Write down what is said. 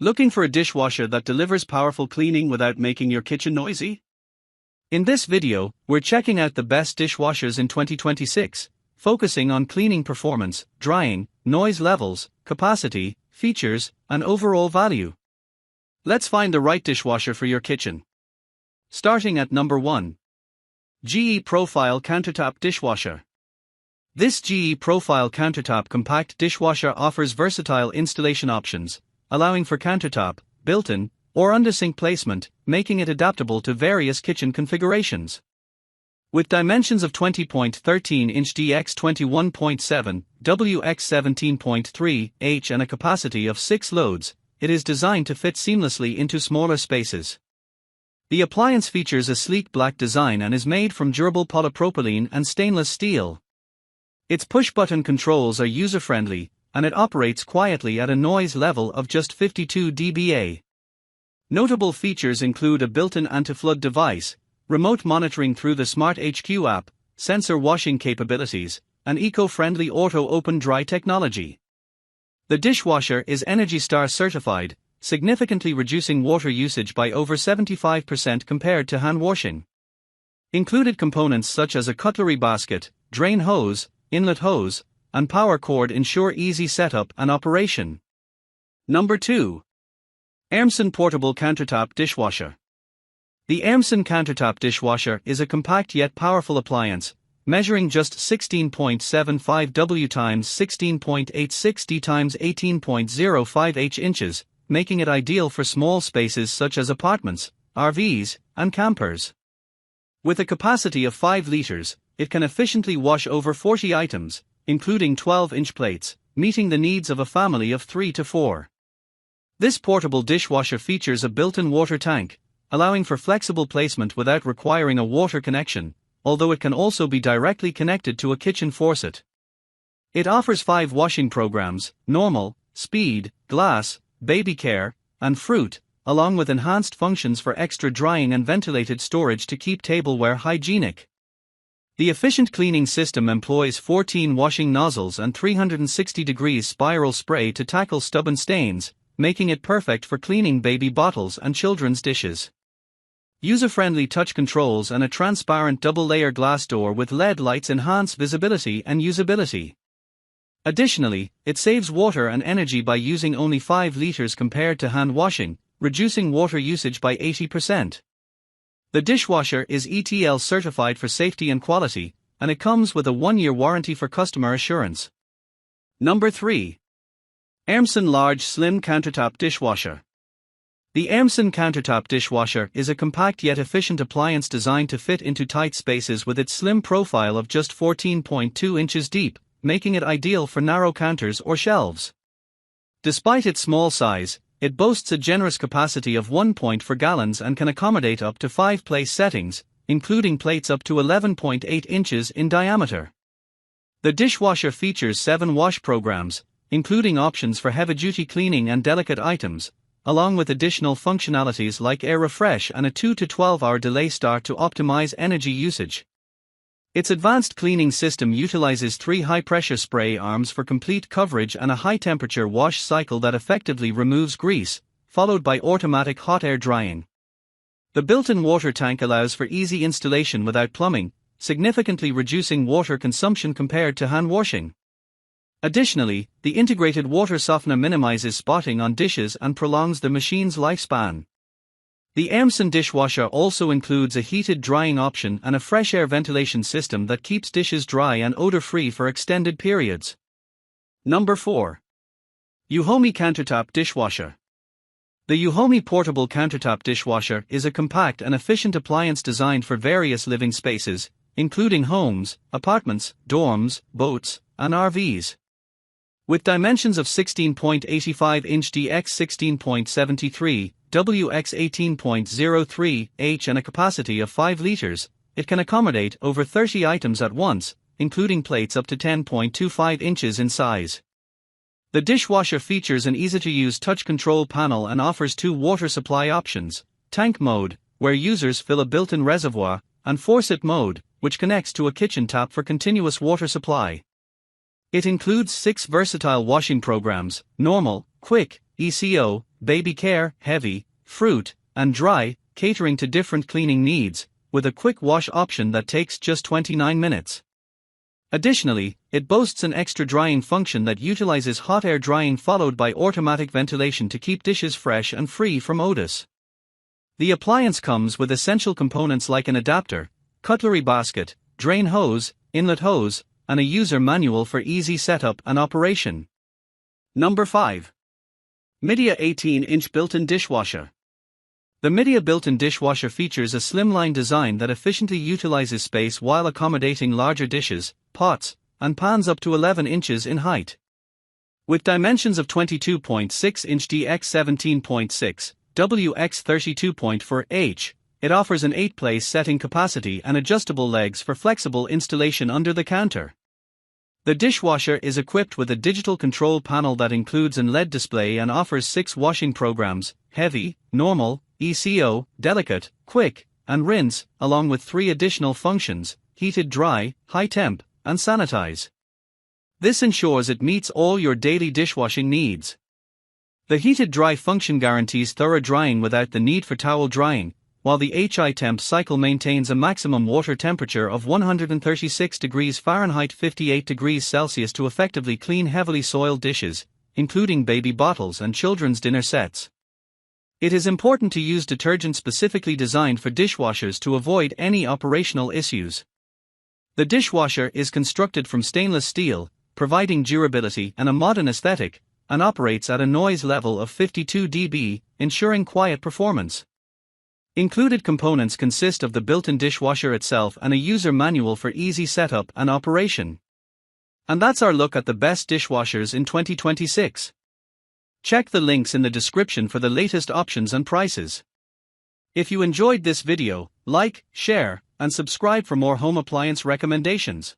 Looking for a dishwasher that delivers powerful cleaning without making your kitchen noisy? In this video, we're checking out the best dishwashers in 2026, focusing on cleaning performance, drying, noise levels, capacity, features, and overall value. Let's find the right dishwasher for your kitchen. Starting at number 1. GE Profile Countertop Dishwasher. This GE Profile Countertop compact dishwasher offers versatile installation options, allowing for countertop, built-in, or under-sink placement, making it adaptable to various kitchen configurations. With dimensions of 20.13-inch dx21.7, wx17.3 and a capacity of 6 loads, it is designed to fit seamlessly into smaller spaces. The appliance features a sleek black design and is made from durable polypropylene and stainless steel. Its push-button controls are user-friendly, and it operates quietly at a noise level of just 52 dBA. Notable features include a built-in anti-flood device, remote monitoring through the Smart HQ app, sensor washing capabilities, and eco-friendly auto-open-dry technology. The dishwasher is Energy Star certified, significantly reducing water usage by over 75% compared to hand washing. Included components such as a cutlery basket, drain hose, inlet hose, and power cord ensure easy setup and operation. Number 2. Emerson Portable Countertop Dishwasher. The Emerson Countertop Dishwasher is a compact yet powerful appliance, measuring just 16.75 W x 16.86 D x 18.05 inches, making it ideal for small spaces such as apartments, RVs, and campers. With a capacity of 5 liters, it can efficiently wash over 40 items, including 12-inch plates, meeting the needs of a family of 3 to 4. This portable dishwasher features a built-in water tank, allowing for flexible placement without requiring a water connection, although it can also be directly connected to a kitchen faucet. It offers 5 washing programs: normal, speed, glass, baby care, and fruit, along with enhanced functions for extra drying and ventilated storage to keep tableware hygienic. The efficient cleaning system employs 14 washing nozzles and 360-degree spiral spray to tackle stubborn stains, making it perfect for cleaning baby bottles and children's dishes. User-friendly touch controls and a transparent double-layer glass door with LED lights enhance visibility and usability. Additionally, it saves water and energy by using only 5 liters compared to hand washing, reducing water usage by 80%. The dishwasher is ETL certified for safety and quality, and it comes with a 1-year warranty for customer assurance. Number 3. Emerson Large Slim Countertop Dishwasher. The Emerson Countertop Dishwasher is a compact yet efficient appliance designed to fit into tight spaces with its slim profile of just 14.2 inches deep, making it ideal for narrow counters or shelves. Despite its small size, it boasts a generous capacity of 1.4 gallons and can accommodate up to 5 place settings, including plates up to 11.8 inches in diameter. The dishwasher features 7 wash programs, including options for heavy-duty cleaning and delicate items, along with additional functionalities like air refresh and a 2 to 12-hour delay start to optimize energy usage. Its advanced cleaning system utilizes 3 high-pressure spray arms for complete coverage and a high-temperature wash cycle that effectively removes grease, followed by automatic hot air drying. The built-in water tank allows for easy installation without plumbing, significantly reducing water consumption compared to hand washing. Additionally, the integrated water softener minimizes spotting on dishes and prolongs the machine's lifespan. The Emerson dishwasher also includes a heated drying option and a fresh air ventilation system that keeps dishes dry and odor-free for extended periods. Number 4. Yuhomi Countertop Dishwasher. The Yuhomi Portable Countertop Dishwasher is a compact and efficient appliance designed for various living spaces, including homes, apartments, dorms, boats, and RVs. With dimensions of 16.85-inch dx 16.73, wx 18.03 and a capacity of 5 liters, it can accommodate over 30 items at once, including plates up to 10.25 inches in size. The dishwasher features an easy-to-use touch control panel and offers 2 water supply options: tank mode, where users fill a built-in reservoir, and faucet mode, which connects to a kitchen tap for continuous water supply. It includes 6 versatile washing programs: normal, quick, ECO, baby care, heavy, fruit, and dry, catering to different cleaning needs, with a quick wash option that takes just 29 minutes. Additionally, it boasts an extra drying function that utilizes hot air drying followed by automatic ventilation to keep dishes fresh and free from odors. The appliance comes with essential components like an adapter, cutlery basket, drain hose, inlet hose, and a user manual for easy setup and operation. Number 5. Miele 18-inch built-in dishwasher. The Miele built-in dishwasher features a slimline design that efficiently utilizes space while accommodating larger dishes, pots, and pans up to 11 inches in height. With dimensions of 22.6 inch x 17.6, x 32.4 h, it offers an 8-place setting capacity and adjustable legs for flexible installation under the counter. The dishwasher is equipped with a digital control panel that includes an LED display and offers 6 washing programs: heavy, normal, ECO, delicate, quick, and rinse, along with 3 additional functions: heated dry, high temp, and sanitize. This ensures it meets all your daily dishwashing needs. The heated dry function guarantees thorough drying without the need for towel drying, while the HI temp cycle maintains a maximum water temperature of 136 degrees Fahrenheit 58 degrees Celsius to effectively clean heavily soiled dishes, including baby bottles and children's dinner sets. It is important to use detergent specifically designed for dishwashers to avoid any operational issues. The dishwasher is constructed from stainless steel, providing durability and a modern aesthetic, and operates at a noise level of 52 dB, ensuring quiet performance. Included components consist of the built-in dishwasher itself and a user manual for easy setup and operation. And that's our look at the best dishwashers in 2026. Check the links in the description for the latest options and prices. If you enjoyed this video, like, share, and subscribe for more home appliance recommendations.